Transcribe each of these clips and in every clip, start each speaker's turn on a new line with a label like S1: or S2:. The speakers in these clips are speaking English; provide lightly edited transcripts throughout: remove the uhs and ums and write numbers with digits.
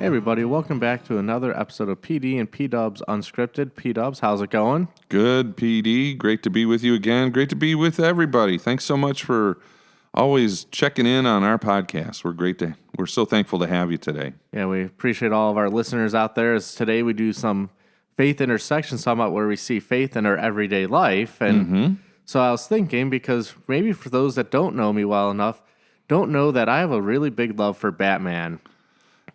S1: everybody, welcome back to another episode of PD and PDubs Unscripted. PDubs, how's it going?
S2: Good, PD. Great to be with you again. Great to be with everybody. Thanks so much for always checking in on our podcast. We're so thankful to have you today.
S1: Yeah, we appreciate all of our listeners out there. As today we do some faith intersections, talking about where we see faith in our everyday life. And so I was thinking, because maybe for those that don't know me well enough, don't know that I have a really big love for Batman.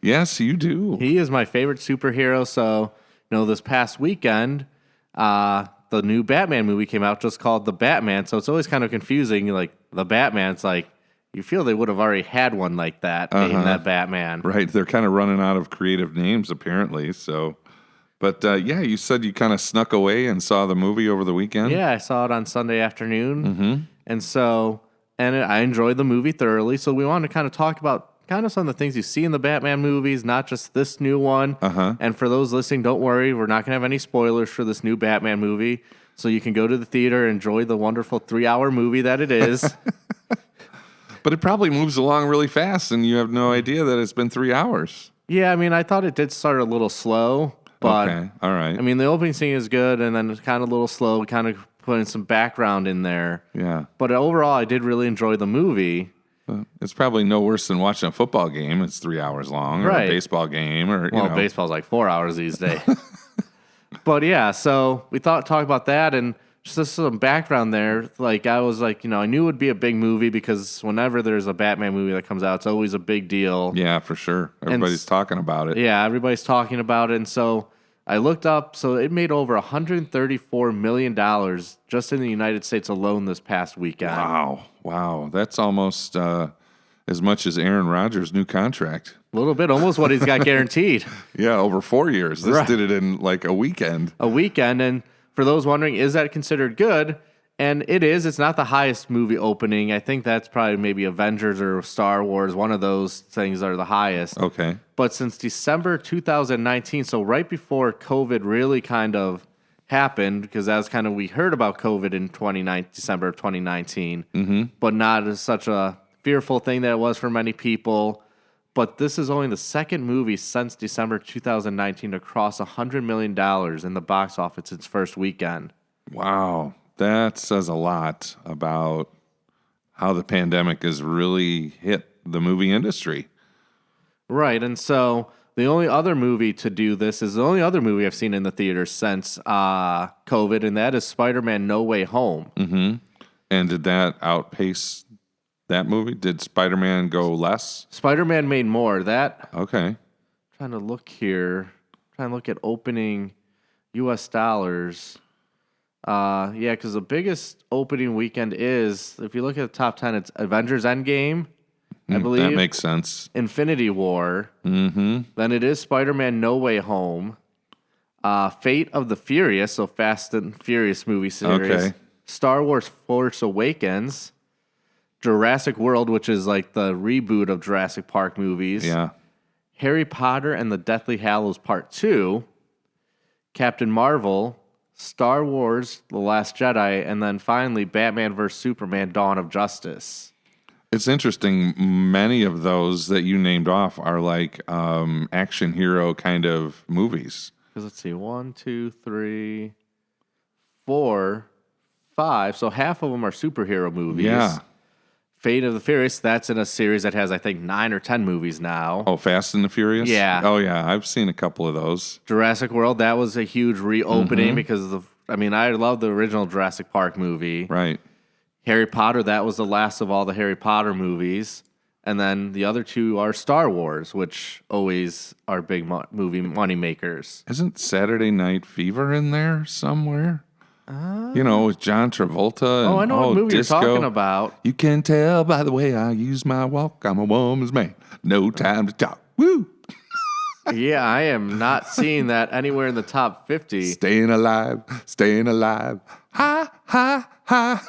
S2: Yes, you do.
S1: He is my favorite superhero. So, this past weekend, the new Batman movie came out, just called The Batman. So it's always kind of confusing. Like, The Batman, it's like, you feel they would have already had one like that, named that Batman.
S2: Right. They're kind of running out of creative names, apparently. So, but you said you kind of snuck away and saw the movie over the weekend?
S1: Yeah, I saw it on Sunday afternoon. And I enjoyed the movie thoroughly. So we wanted to kind of talk about kind of some of the things you see in the Batman movies, not just this new one. And for those listening, don't worry, we're not going to have any spoilers for this new Batman movie. So you can go to the theater and enjoy the wonderful 3-hour movie that it is.
S2: But it probably moves along really fast, and you have no idea that it's been 3 hours.
S1: Yeah, I mean, I thought it did start a little slow. But,
S2: okay, all right.
S1: I mean, the opening scene is good, and then it's kind of a little slow, kind of putting some background in there.
S2: Yeah.
S1: But overall, I did really enjoy the movie.
S2: It's probably no worse than watching a football game. It's 3 hours long, or a baseball game, or
S1: baseball's like 4 hours these days. But yeah, so we talk about that, and just some background there. Like I was like, I knew it would be a big movie because whenever there's a Batman movie that comes out, it's always a big deal.
S2: Yeah, for sure. Everybody's talking about it.
S1: Yeah, everybody's talking about it, and so I looked up. So it made over $134 million just in the United States alone this past weekend.
S2: Wow. That's almost as much as Aaron Rodgers' new contract.
S1: A little bit, almost what he's got guaranteed.
S2: Yeah, over 4 years. This did it in like a weekend. And for those wondering, is that considered good? And it is. It's not the highest movie opening. I think that's probably maybe Avengers or Star Wars. One of those things are the highest. Okay.
S1: But since December 2019, so right before COVID really kind of happened, because that's kind of, we heard about COVID in December of 2019, but not as such a fearful thing that it was for many people. But this is only the second movie since December 2019 to cross $100 million in the box office its first weekend.
S2: Wow. That says a lot about how the pandemic has really hit the movie industry.
S1: Right. And so the only other movie to do this is the only other movie I've seen in the theater since COVID, and that is Spider-Man No Way Home.
S2: And did that outpace that movie? Did Spider-Man go less?
S1: Spider-Man made more.
S2: Okay.
S1: Trying to look here. Trying to look at opening U.S. dollars. Because the biggest opening weekend is, if you look at the top 10, it's Avengers Endgame, I believe.
S2: That makes sense.
S1: Infinity War. Then it is Spider-Man No Way Home. Fate of the Furious, so Fast and Furious movie series.
S2: Okay.
S1: Star Wars Force Awakens. Jurassic World, which is like the reboot of Jurassic Park movies.
S2: Yeah.
S1: Harry Potter and the Deathly Hallows Part 2. Captain Marvel. Star Wars, The Last Jedi, and then finally Batman vs. Superman, Dawn of Justice.
S2: It's interesting. Many of those that you named off are like action hero kind of movies.
S1: Because let's see, 1, 2, 3, 4, 5. So half of them are superhero movies.
S2: Yeah.
S1: Fate of the Furious, that's in a series that has, I think, 9 or 10 movies now.
S2: Oh, Fast and the Furious?
S1: Yeah.
S2: Oh, yeah. I've seen a couple of those.
S1: Jurassic World, that was a huge reopening because I love the original Jurassic Park movie.
S2: Right.
S1: Harry Potter, that was the last of all the Harry Potter movies. And then the other two are Star Wars, which always are big movie money makers.
S2: Isn't Saturday Night Fever in there somewhere? With John Travolta.
S1: I know what movie
S2: disco.
S1: You're talking about.
S2: You can tell by the way I use my walk. I'm a woman's man. No time to talk. Woo!
S1: Yeah, I am not seeing that anywhere in the top 50.
S2: Staying alive. Ha, ha, ha.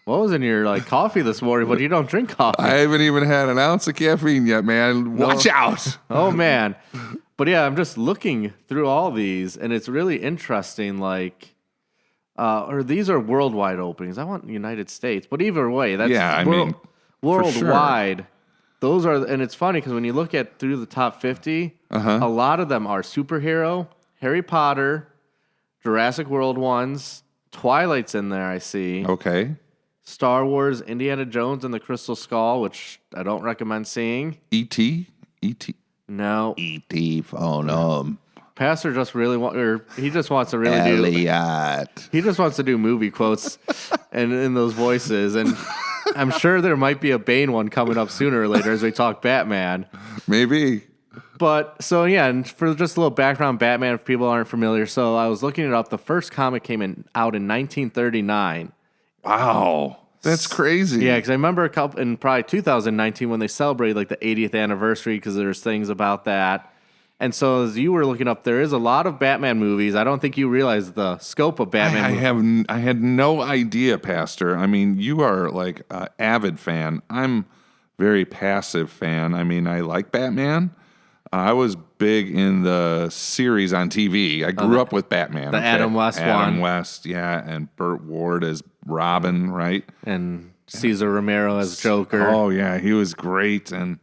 S1: What was in your coffee this morning? But you don't drink coffee.
S2: I haven't even had an ounce of caffeine yet, man. Watch out.
S1: Oh, man. But yeah, I'm just looking through all these, and it's really interesting, or these are worldwide openings. I want United States. But either way, that's worldwide. those are, and it's funny because when you look at through the top 50, a lot of them are superhero, Harry Potter, Jurassic World ones, Twilight's in there, I see.
S2: Okay.
S1: Star Wars, Indiana Jones and the Crystal Skull, which I don't recommend seeing.
S2: E.T.? E.T.?
S1: No.
S2: E.T. phone
S1: Pastor just really he just wants to really
S2: Elliot.
S1: He just wants to do movie quotes and in those voices. And I'm sure there might be a Bane one coming up sooner or later as we talk Batman.
S2: Maybe.
S1: But so yeah, and for just a little background, Batman, if people aren't familiar, so I was looking it up. The first comic came out in 1939.
S2: Wow, that's crazy.
S1: Yeah, because I remember in probably 2019 when they celebrated like the 80th anniversary, because there's things about that. And so as you were looking up, there is a lot of Batman movies. I don't think you realize the scope of Batman.
S2: I had no idea, Pastor. I mean, you are like an avid fan. I'm very passive fan. I mean, I like Batman. I was big in the series on TV. I grew up with Batman.
S1: The Adam West one.
S2: Adam West, yeah, and Burt Ward as Robin, right?
S1: And Cesar Romero as Joker.
S2: Oh, yeah, he was great. And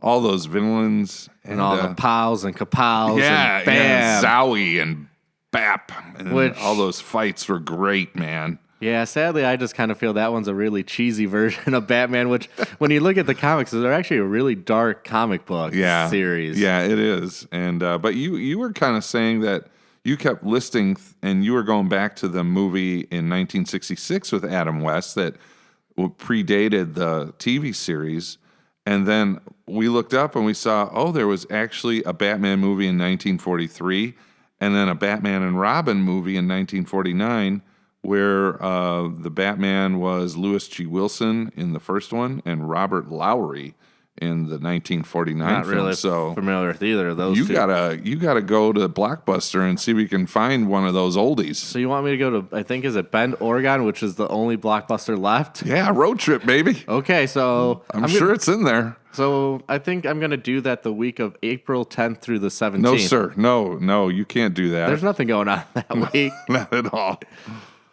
S2: all those villains.
S1: And all the Pows and Kapows and Bam.
S2: Yeah, Zowie and Bap. And all those fights were great, man.
S1: Yeah, sadly, I just kind of feel that one's a really cheesy version of Batman, which, when you look at the comics, they're actually a really dark comic book series.
S2: Yeah, it is. And but you were kind of saying that you kept listing, and you were going back to the movie in 1966 with Adam West that predated the TV series. And then we looked up and we saw, there was actually a Batman movie in 1943, and then a Batman and Robin movie in 1949, where the Batman was Lewis G. Wilson in the first one and Robert Lowry in the 1949
S1: Not
S2: film.
S1: really
S2: so
S1: familiar with either of those.
S2: You gotta go to Blockbuster and see if we can find one of those oldies.
S1: So you want me to go to, I think, is it Bend, Oregon, which is the only Blockbuster left?
S2: Yeah, road trip, baby.
S1: Okay, so
S2: I'm sure it's in there.
S1: So I think I'm going to do that the week of April 10th through the 17th.
S2: No, sir. No, you can't do that.
S1: There's nothing going on that week.
S2: Not at all.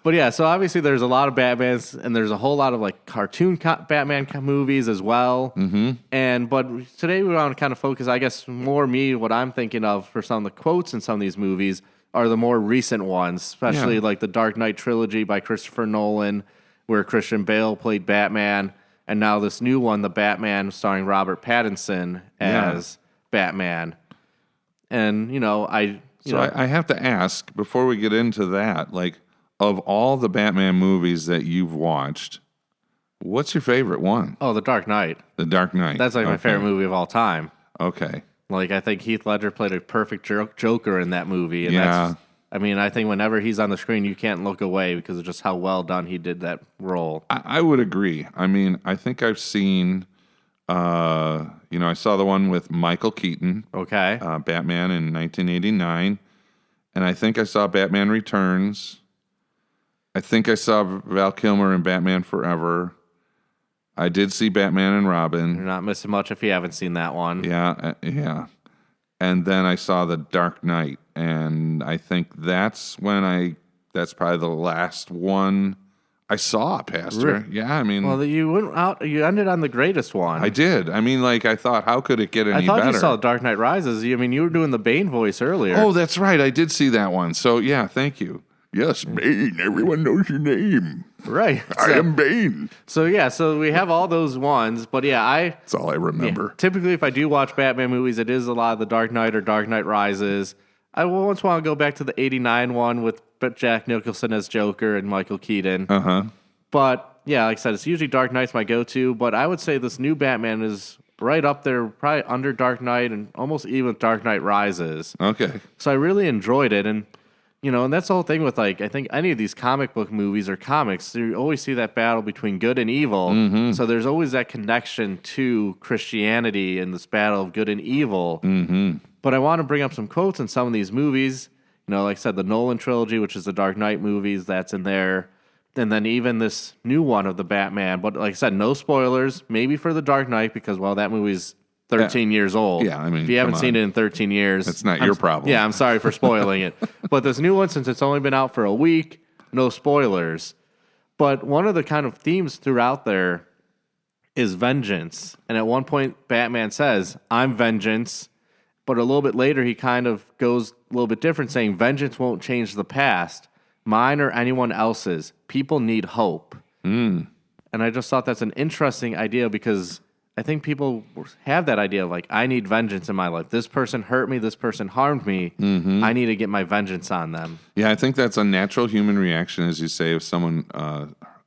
S1: But yeah, so obviously there's a lot of Batmans, and there's a whole lot of like cartoon Batman movies as well. Mm-hmm. But today we want to kind of focus, I guess, more what I'm thinking of for some of the quotes in some of these movies are the more recent ones, especially like the Dark Knight trilogy by Christopher Nolan, where Christian Bale played Batman, and now this new one, The Batman, starring Robert Pattinson as Batman. And I
S2: have to ask before we get into that, like, of all the Batman movies that you've watched, what's your favorite one?
S1: Oh, The Dark Knight.
S2: The Dark Knight.
S1: That's like my favorite movie of all time.
S2: Okay.
S1: Like, I think Heath Ledger played a perfect Joker in that movie. And I think whenever he's on the screen, you can't look away because of just how well done he did that role.
S2: I would agree. I mean, I think I've seen, I saw the one with Michael Keaton.
S1: Okay.
S2: Batman in 1989. And I think I saw Batman Returns. I think I saw Val Kilmer in Batman Forever. I did see Batman and Robin.
S1: You're not missing much if you haven't seen that one.
S2: Yeah. And then I saw The Dark Knight, and I think that's probably the last one I saw, Pastor.
S1: Really?
S2: Yeah, I mean...
S1: Well, you ended on the greatest one.
S2: I did. I mean, like, I thought, how could it get any better?
S1: I thought you saw Dark Knight Rises. You were doing the Bane voice earlier.
S2: Oh, that's right. I did see that one. So, yeah, thank you. Yes, Bane. Everyone knows your name.
S1: Right.
S2: I am Bane.
S1: So we have all those ones, but
S2: that's all I remember.
S1: Yeah, typically, if I do watch Batman movies, it is a lot of the Dark Knight or Dark Knight Rises. I once want to go back to the 89 one with Jack Nicholson as Joker and Michael Keaton.
S2: Uh-huh.
S1: But, yeah, like I said, it's usually Dark Knight's my go-to, but I would say this new Batman is right up there, probably under Dark Knight and almost even with Dark Knight Rises.
S2: Okay.
S1: So I really enjoyed it, and and that's the whole thing with, like, I think any of these comic book movies or comics, you always see that battle between good and evil. Mm-hmm. So there's always that connection to Christianity and this battle of good and evil. Mm-hmm. But I want to bring up some quotes in some of these movies. Like I said, the Nolan trilogy, which is the Dark Knight movies, that's in there. And then even this new one of the Batman. But like I said, no spoilers, maybe for the Dark Knight, because, well, that movie's 13 years old.
S2: Yeah, I mean,
S1: if you haven't seen it in 13 years,
S2: that's not your problem.
S1: Yeah, I'm sorry for spoiling it. But this new one, since it's only been out for a week, no spoilers. But one of the kind of themes throughout there is vengeance. And at one point, Batman says, I'm vengeance. But a little bit later, he kind of goes a little bit different, saying, vengeance won't change the past, mine or anyone else's. People need hope. And I just thought that's an interesting idea because I think people have that idea of like, I need vengeance in my life. This person hurt me. This person harmed me. I need to get my vengeance on them.
S2: Yeah, I think that's a natural human reaction, as you say, if someone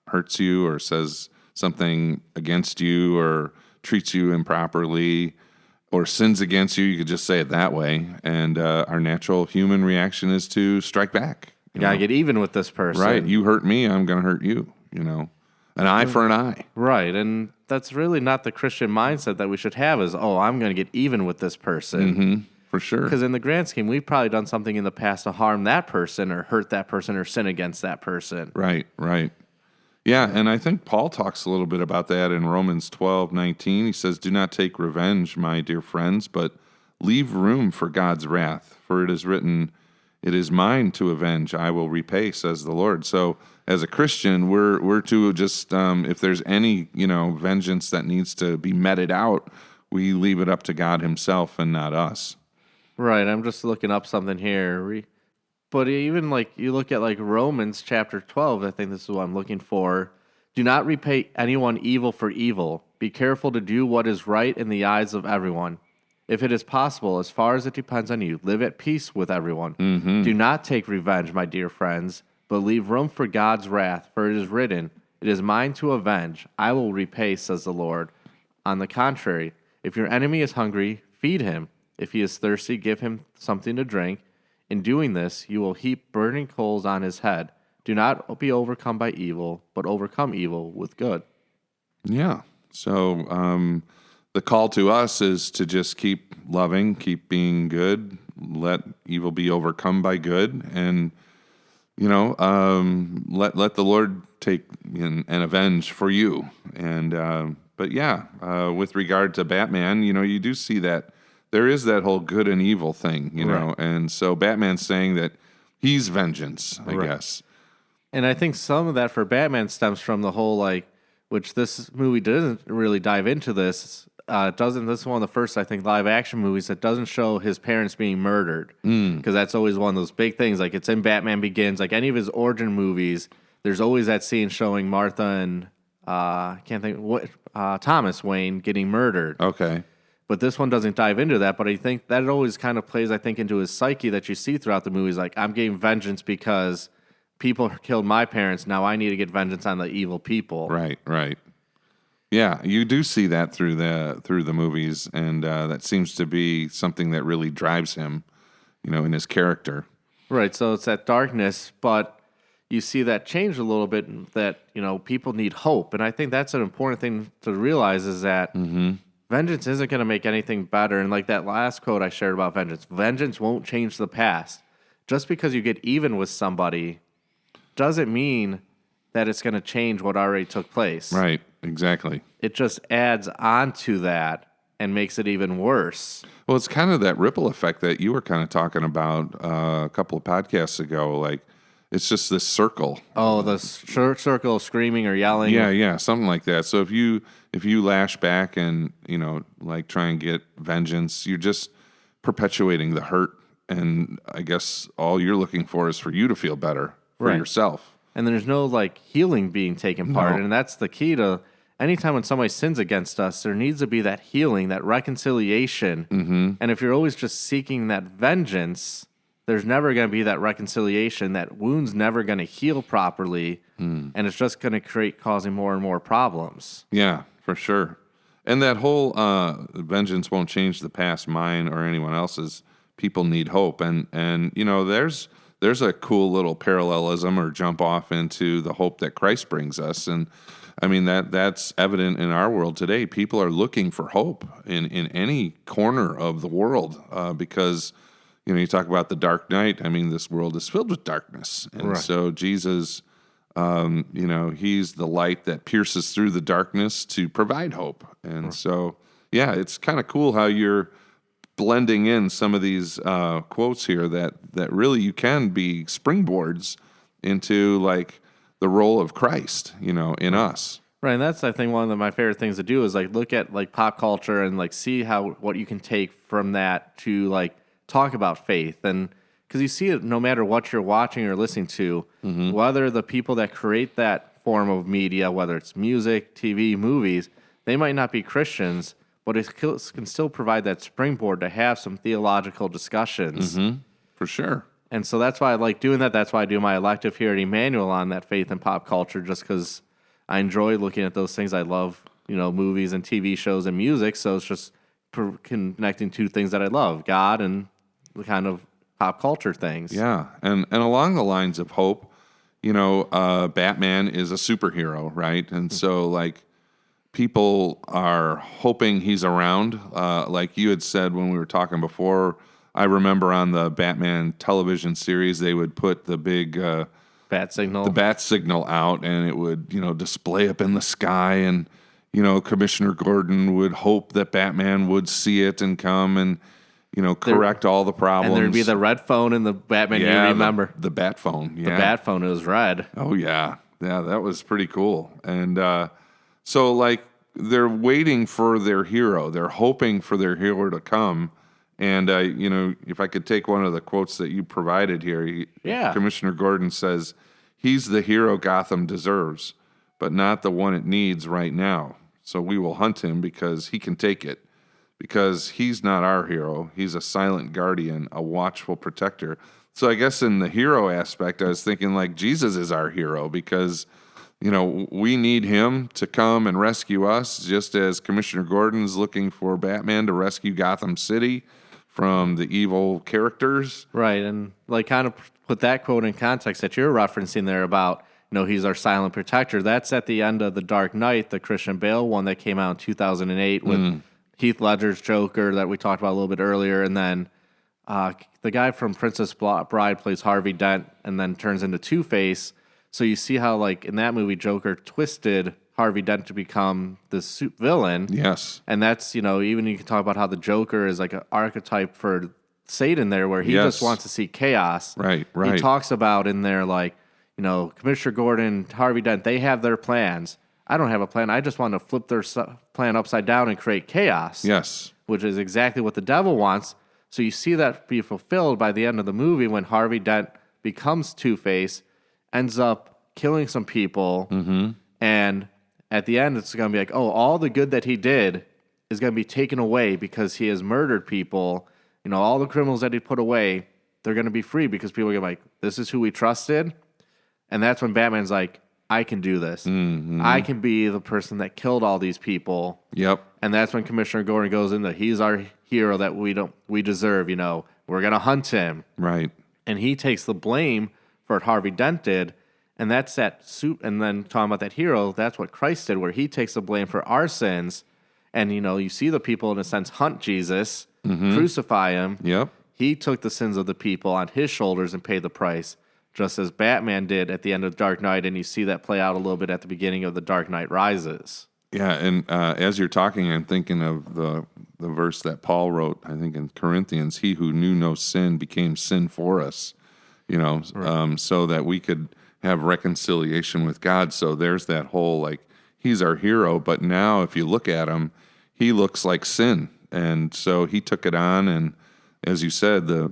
S2: hurts you or says something against you or treats you improperly or sins against you. You could just say it that way. And our natural human reaction is to strike back.
S1: You gotta get even with this person.
S2: Right. You hurt me, I'm going to hurt you, An eye for an eye.
S1: Right. And that's really not the Christian mindset that we should have is, I'm going to get even with this person.
S2: For sure.
S1: Because in the grand scheme, we've probably done something in the past to harm that person or hurt that person or sin against that person.
S2: Right. Yeah, and I think Paul talks a little bit about that in Romans 12:19. He says, do not take revenge, my dear friends, but leave room for God's wrath. For it is written, it is mine to avenge, I will repay, says the Lord. So as a Christian, we're to just, if there's any, vengeance that needs to be meted out, we leave it up to God himself and not us.
S1: Right, I'm just looking up something here. But even like you look at like Romans chapter 12, I think this is what I'm looking for. Do not repay anyone evil for evil. Be careful to do what is right in the eyes of everyone. If it is possible, as far as it depends on you, live at peace with everyone. Do not take revenge, my dear friends, but leave room for God's wrath, for it is written, it is mine to avenge. I will repay, says the Lord. On the contrary, if your enemy is hungry, feed him. If he is thirsty, give him something to drink. In doing this, you will heap burning coals on his head. Do not be overcome by evil, but overcome evil with good.
S2: Yeah. So the call to us is to just keep loving, keep being good, let evil be overcome by good, and let the Lord take and avenge for you. And but yeah, with regard to Batman, you do see that. There is that whole good and evil thing,
S1: Right.
S2: And so Batman's saying that he's vengeance, I guess.
S1: And I think some of that for Batman stems from the whole, which this movie doesn't really dive into this. This is one of the first, I think, live action movies that doesn't show his parents being murdered. Because that's always one of those big things. Like it's in Batman Begins, like any of his origin movies, there's always that scene showing Martha and, Thomas Wayne getting murdered.
S2: Okay.
S1: But this one doesn't dive into that. But I think that it always kind of plays, into his psyche that you see throughout the movies. Like, I'm getting vengeance because people killed my parents. Now I need to get vengeance on the evil people.
S2: Right. Yeah, you do see that through the movies, and that seems to be something that really drives him, in his character.
S1: Right. So it's that darkness, but you see that change a little bit. That people need hope, and I think that's an important thing to realize is that. Vengeance isn't going to make anything better. And like that last quote I shared about vengeance won't change the past. Just because you get even with somebody doesn't mean that it's going to change what already took place.
S2: Right, exactly.
S1: It just adds on to that and makes it even worse.
S2: Well, it's kind of that ripple effect that you were kind of talking about a couple of podcasts ago. Like, it's just this circle.
S1: Oh, the circle of screaming or yelling.
S2: Yeah, something like that. So if you lash back and try and get vengeance, you're just perpetuating the hurt, and I guess all you're looking for is for you to feel better for yourself.
S1: And there's no healing being taken part, and that's the key to anytime when somebody sins against us, there needs to be that healing, that reconciliation. And if you're always just seeking that vengeance, there's never going to be that reconciliation. That wound's never going to heal properly, and it's just going to causing more and more problems.
S2: Yeah, for sure. And that whole vengeance won't change the past, mine or anyone else's. People need hope, and there's a cool little parallelism or jump off into the hope that Christ brings us, and I mean that's evident in our world today. People are looking for hope in any corner of the world because. You talk about the dark night. I mean, this world is filled with darkness. And so Jesus, he's the light that pierces through the darkness to provide hope. And so, yeah, it's kind of cool how you're blending in some of these quotes here that really you can be springboards into, the role of Christ, in us.
S1: Right, and that's I think one of my favorite things to do is like look at like pop culture and like see what you can take from that to like talk about faith, and because you see it no matter what you're watching or listening to, whether the people that create that form of media, whether it's music, TV, movies, they might not be Christians, but it can still provide that springboard to have some theological discussions.
S2: For sure.
S1: And so that's why I like doing that. That's why I do my elective here at Emmanuel on that faith and pop culture, just because I enjoy looking at those things. I love, movies and TV shows and music. So it's just connecting two things that I love, God and the kind of pop culture things.
S2: Yeah. And along the lines of hope, Batman is a superhero, right? And so like people are hoping he's around. Like you had said when we were talking before, I remember on the Batman television series, they would put the big
S1: bat signal
S2: out, and it would, display up in the sky, and Commissioner Gordon would hope that Batman would see it and come and correct all the problems.
S1: And there'd be the red phone in the Batman. You remember
S2: the bat phone? Yeah,
S1: the bat phone was red.
S2: Oh yeah, that was pretty cool. And so like they're waiting for their hero, they're hoping for their hero to come. And, if I could take one of the quotes that you provided here, Commissioner Gordon says, he's the hero Gotham deserves, but not the one it needs right now. So we will hunt him because he can take it, because he's not our hero. He's a silent guardian, a watchful protector. So I guess in the hero aspect, I was thinking like Jesus is our hero because, we need him to come and rescue us, just as Commissioner Gordon's looking for Batman to rescue Gotham City from the evil characters.
S1: Right, and like kind of put that quote in context that you're referencing there about, he's our silent protector. That's at the end of The Dark Knight, the Christian Bale one that came out in 2008 with Heath Ledger's Joker that we talked about a little bit earlier, and then the guy from Princess Bride plays Harvey Dent and then turns into Two-Face. So you see how, like, in that movie, Joker twisted Harvey Dent to become this villain.
S2: Yes.
S1: And that's, even you can talk about how the Joker is like an archetype for Satan there, where he just wants to see chaos.
S2: Right.
S1: He talks about in there, like, Commissioner Gordon, Harvey Dent, they have their plans. I don't have a plan. I just want to flip their plan upside down and create chaos.
S2: Yes.
S1: Which is exactly what the devil wants. So you see that be fulfilled by the end of the movie when Harvey Dent becomes Two-Face, ends up killing some people, and at the end, it's going to be like, oh, all the good that he did is going to be taken away because he has murdered people. All the criminals that he put away, they're going to be free because people are like, this is who we trusted. And that's when Batman's like, I can do this. I can be the person that killed all these people.
S2: Yep.
S1: And that's when Commissioner Gordon goes into, he's our hero that we deserve. We're going to hunt him.
S2: Right.
S1: And he takes the blame for what Harvey Dent did. And that's that suit. And then talking about that hero, that's what Christ did, where he takes the blame for our sins. And, you see the people, in a sense, hunt Jesus, crucify him.
S2: Yep.
S1: He took the sins of the people on his shoulders and paid the price, just as Batman did at the end of Dark Knight. And you see that play out a little bit at the beginning of The Dark Knight Rises.
S2: Yeah, and as you're talking, I'm thinking of the verse that Paul wrote, I think in Corinthians, he who knew no sin became sin for us, so that we could have reconciliation with God. So there's that whole, like, he's our hero, but now if you look at him, he looks like sin. And so he took it on, and as you said, the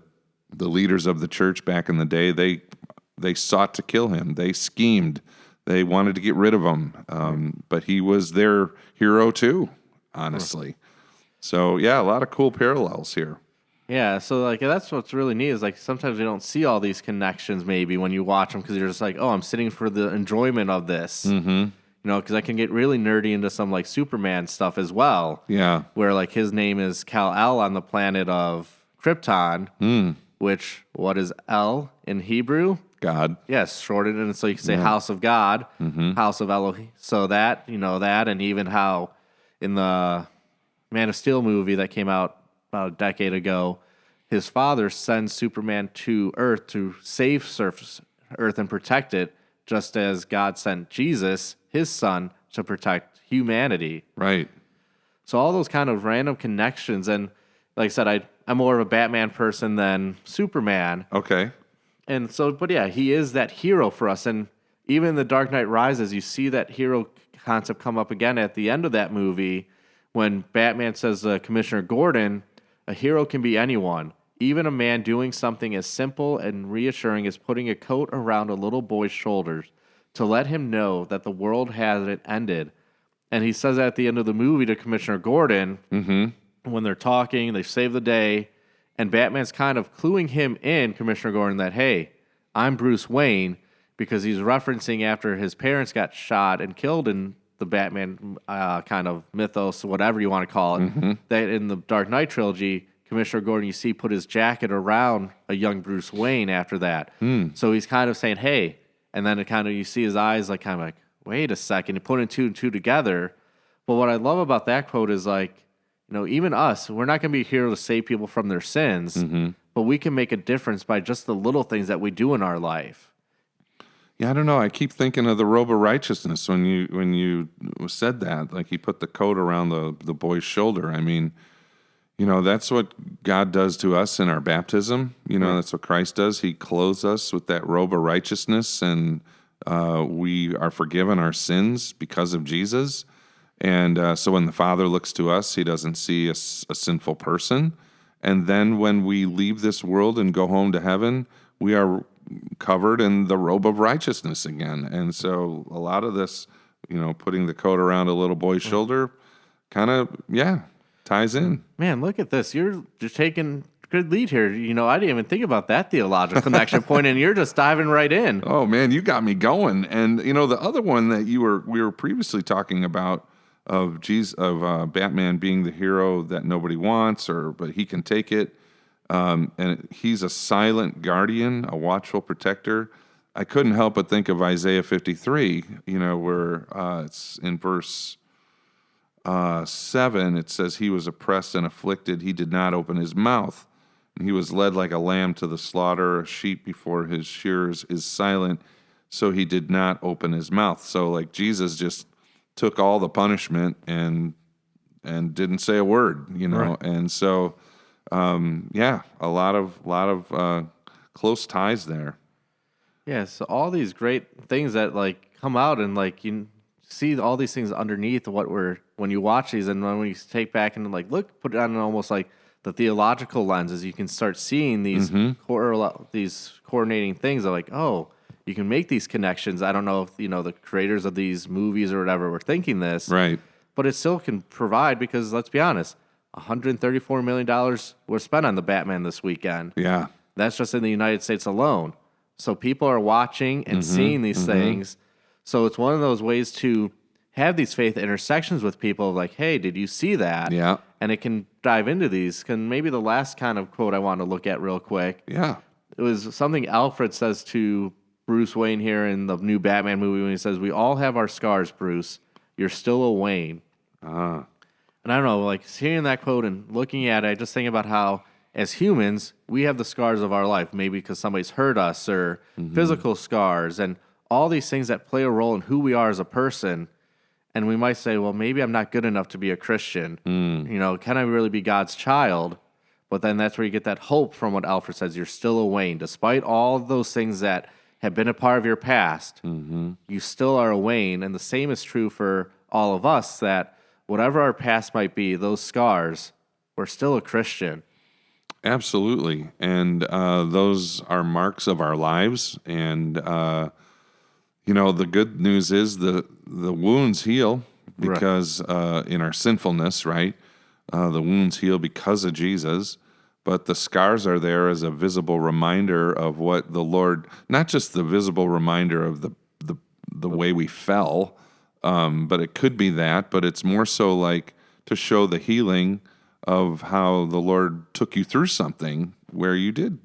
S2: leaders of the church back in the day, they sought to kill him. They schemed. They wanted to get rid of him. But he was their hero too, honestly. So yeah, a lot of cool parallels here.
S1: Yeah, so like that's what's really neat is like sometimes you don't see all these connections maybe when you watch them because you're just like, oh, I'm sitting for the enjoyment of this. Because I can get really nerdy into some like Superman stuff as well.
S2: Yeah.
S1: Where like his name is Kal-El on the planet of Krypton, which what is El in Hebrew?
S2: God.
S1: Yes, shortened, and so you can say House of God, House of Elohim. So that, that, and even how in the Man of Steel movie that came out about a decade ago, his father sends Superman to Earth to save Earth and protect it, just as God sent Jesus, his son, to protect humanity.
S2: Right.
S1: So all those kind of random connections, and like I said, I'm more of a Batman person than Superman.
S2: Okay.
S1: And so, but yeah, he is that hero for us. And even in The Dark Knight Rises, you see that hero concept come up again at the end of that movie when Batman says to Commissioner Gordon, a hero can be anyone, even a man doing something as simple and reassuring as putting a coat around a little boy's shoulders to let him know that the world hasn't ended. And he says that at the end of the movie to Commissioner Gordon when they're talking, they save the day, and Batman's kind of cluing him in, Commissioner Gordon, that, hey, I'm Bruce Wayne, because he's referencing after his parents got shot and killed in the Batman kind of mythos, whatever you want to call it, that in the Dark Knight trilogy, Commissioner Gordon, you see, put his jacket around a young Bruce Wayne after that. So he's kind of saying, hey, and then it kind of, you see his eyes like kind of like, wait a second, and putting two and two together. But what I love about that quote is like, you know, even us, we're not going to be here to save people from their sins, but we can make a difference by just the little things that we do in our life.
S2: Yeah, I don't know. I keep thinking of the robe of righteousness when you said that. Like he put the coat around the boy's shoulder. I mean, you know, that's what God does to us in our baptism. You know, that's what Christ does. He clothes us with that robe of righteousness, and we are forgiven our sins because of Jesus. And so when the Father looks to us, he doesn't see a sinful person. And then when we leave this world and go home to heaven, we are covered in the robe of righteousness again. And so a lot of this, you know, putting the coat around a little boy's shoulder kind of, ties in.
S1: Man, look at this. You're just taking good lead here. You know, I didn't even think about that theological connection point, and you're just diving right in.
S2: Oh, man, you got me going. And, you know, the other one that we were previously talking about of Batman being the hero that nobody wants, but he can take it. And he's a silent guardian, a watchful protector. I couldn't help but think of Isaiah 53, you know, where it's in verse 7, it says, he was oppressed and afflicted. He did not open his mouth. And he was led like a lamb to the slaughter. A sheep before his shearers is silent. So he did not open his mouth. So like Jesus just took all the punishment and didn't say a word, you know? Right. And so, a lot of close ties there.
S1: Yeah, so all these great things that like come out and like you see all these things underneath when you watch these, and when you take back and like put it on almost like the theological lenses, you can start seeing these these coordinating things of like, oh, you can make these connections. I don't know if, you know, the creators of these movies or whatever were thinking this.
S2: Right.
S1: But it still can provide, because let's be honest, $134 million was spent on the Batman this weekend.
S2: Yeah.
S1: That's just in the United States alone. So people are watching and seeing these things. So it's one of those ways to have these faith intersections with people of like, hey, did you see that?
S2: Yeah.
S1: And it can dive into these. Maybe the last kind of quote I want to look at real quick.
S2: Yeah.
S1: It was something Alfred says to Bruce Wayne here in the new Batman movie when he says, we all have our scars, Bruce. You're still a Wayne. And I don't know, like hearing that quote and looking at it, I just think about how as humans, we have the scars of our life, maybe because somebody's hurt us or physical scars and all these things that play a role in who we are as a person. And we might say, well, maybe I'm not good enough to be a Christian. You know, can I really be God's child? But then that's where you get that hope from what Alfred says. You're still a Wayne. Despite all of those things that have been a part of your past, you still are a Wayne. And the same is true for all of us, that whatever our past might be, those scars, we're still a Christian.
S2: Absolutely. And those are marks of our lives. And, you know, the good news is the wounds heal because in our sinfulness, right? The wounds heal because of Jesus. But the scars are there as a visible reminder of what the Lord, not just the visible reminder of the way we fell, but it could be that, but it's more so like to show the healing of how the Lord took you through something where you did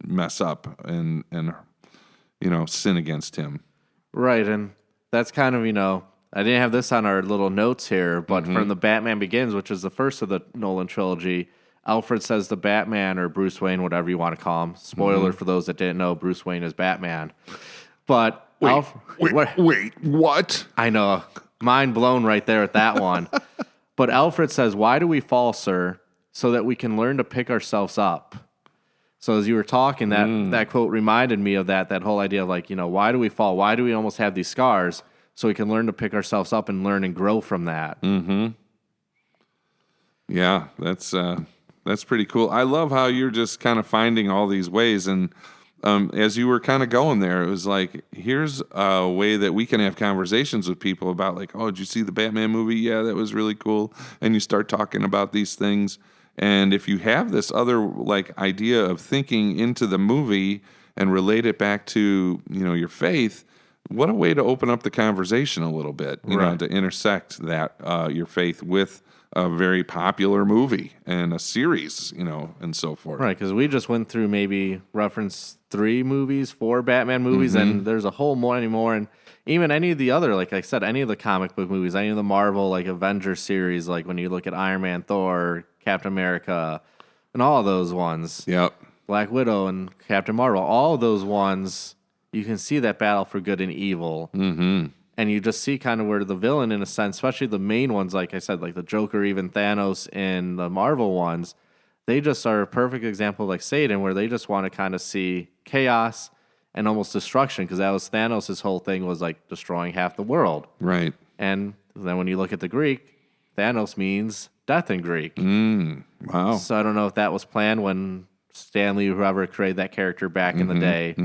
S2: mess up and you know, sin against him.
S1: Right, and that's kind of, you know, I didn't have this on our little notes here, but from the Batman Begins, which is the first of the Nolan trilogy, Alfred says to Batman, or Bruce Wayne, whatever you want to call him. Spoiler for those that didn't know, Bruce Wayne is Batman. But
S2: wait, what?
S1: I know, mind blown right there at that one. But Alfred says, why do we fall, sir? So that we can learn to pick ourselves up. So as you were talking, that quote reminded me of that whole idea of like, why do we fall? Why do we almost have these scars? So we can learn to pick ourselves up and learn and grow from that.
S2: Mm-hmm. Yeah, that's pretty cool. I love how you're just kind of finding all these ways. And as you were kind of going there, it was like, here's a way that we can have conversations with people about like, oh, did you see the Batman movie? Yeah, that was really cool. And you start talking about these things. And if you have this other like idea of thinking into the movie and relate it back to, your faith, what a way to open up the conversation a little bit, to intersect that your faith with a very popular movie and a series, and so forth.
S1: Right, because we just went through maybe reference 4 Batman movies, and there's a whole many more. And even any of the other, like I said, any of the comic book movies, any of the Marvel, like Avengers series, like when you look at Iron Man, Thor, Captain America, and all of those ones.
S2: Yep.
S1: Black Widow and Captain Marvel, all of those ones, you can see that battle for good and evil.
S2: Mm-hmm.
S1: And you just see kind of where the villain, in a sense, especially the main ones, like I said, like the Joker, even Thanos in the Marvel ones, they just are a perfect example like Satan, where they just want to kind of see chaos and almost destruction, because that was Thanos' whole thing, was like destroying half the world.
S2: Right.
S1: And then when you look at the Greek, Thanos means death in Greek.
S2: Wow.
S1: So I don't know if that was planned when Stanley, whoever created that character back in the day.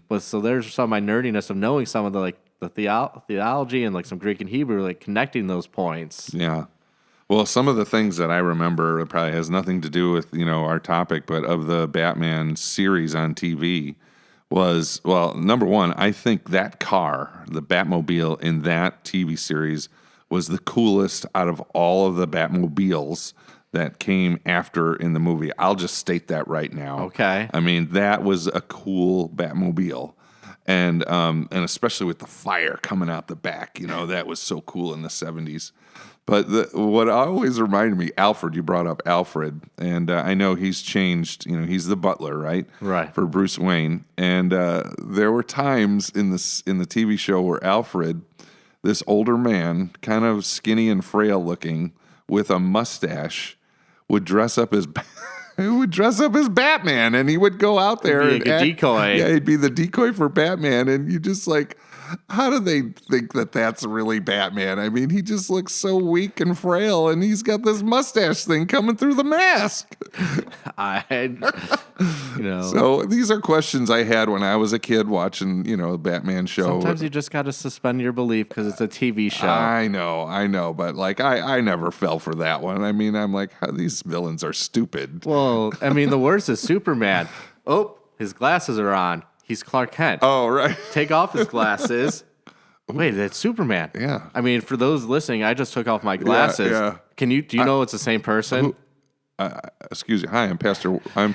S1: But so there's some of my nerdiness of knowing some of the like the theology and like some Greek and Hebrew, like connecting those points.
S2: Yeah. Well, some of the things that I remember, it probably has nothing to do with, our topic, but of the Batman series on TV was, well, number one, I think that car, the Batmobile in that TV series, was the coolest out of all of the Batmobiles that came after in the movie. I'll just state that right now.
S1: Okay.
S2: I mean, that was a cool Batmobile. And especially with the fire coming out the back, that was so cool in the 70s. But what always reminded me, Alfred, you brought up Alfred, and I know he's changed, he's the butler, right?
S1: Right.
S2: For Bruce Wayne. And there were times in the TV show where Alfred, this older man, kind of skinny and frail looking, with a mustache, would dress up as Batman, and he would go out there and
S1: be a decoy.
S2: Yeah, he'd be the decoy for Batman, and you just like, how do they think that that's really Batman? I mean, he just looks so weak and frail, and he's got this mustache thing coming through the mask. So these are questions I had when I was a kid watching, the Batman show.
S1: Sometimes you just got to suspend your belief because it's a TV show.
S2: I know, but like I never fell for that one. I mean, I'm like, these villains are stupid.
S1: Well, I mean, the worst is Superman. Oh, his glasses are on. He's Clark Kent.
S2: Oh, right.
S1: Take off his glasses. Wait, that's Superman.
S2: Yeah.
S1: I mean, for those listening, I just took off my glasses.
S2: Yeah.
S1: Do you know it's the same person?
S2: Excuse me. Hi, I'm PD. I'm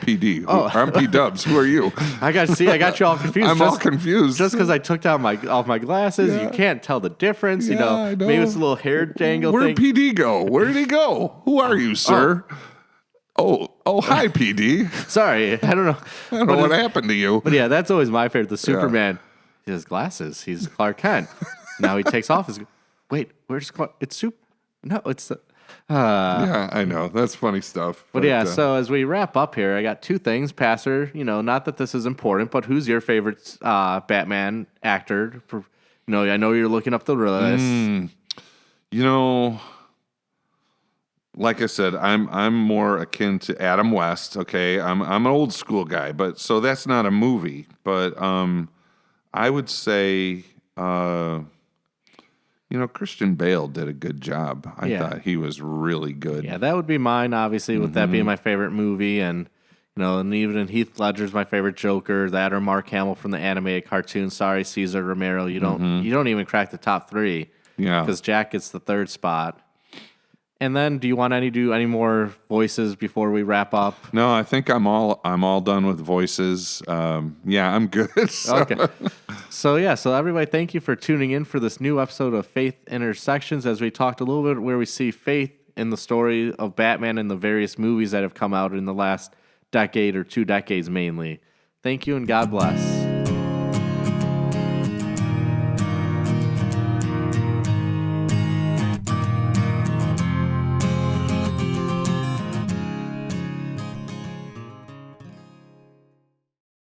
S2: PDubs. Who are you?
S1: I got you all confused.
S2: I'm all confused.
S1: Just because I took down off my glasses, you can't tell the difference.
S2: I know.
S1: Maybe it's a little hair dangle
S2: Where'd
S1: thing.
S2: PD go? Where did he go? Who are you, sir? Hi, PD.
S1: Sorry, I don't know.
S2: I don't know what happened to you.
S1: But yeah, that's always my favorite. The Superman, he has glasses. He's Clark Kent. Now he takes off his. Wait, where's Clark? It's No, it's the.
S2: Yeah, I know. That's funny stuff.
S1: But yeah, so as we wrap up here, I got 2 things. Pastor, not that this is important, but who's your favorite Batman actor? I know you're looking up the list.
S2: Like I said, I'm more akin to Adam West. Okay, I'm an old school guy, but so that's not a movie. But I would say, Christian Bale did a good job. I thought he was really good.
S1: Yeah, that would be mine. Obviously, with that being my favorite movie, and and even Heath Ledger's my favorite Joker. That or Mark Hamill from the animated cartoon. Sorry, Cesar Romero. You don't even crack the top 3.
S2: Yeah,
S1: because Jack gets the 3rd spot. And then, do you want to do any more voices before we wrap up?
S2: No, I think I'm all done with voices. I'm good. So.
S1: Okay. So everybody, thank you for tuning in for this new episode of Faith Intersections, as we talked a little bit where we see faith in the story of Batman and the various movies that have come out in the last decade or 2 decades mainly. Thank you and God bless.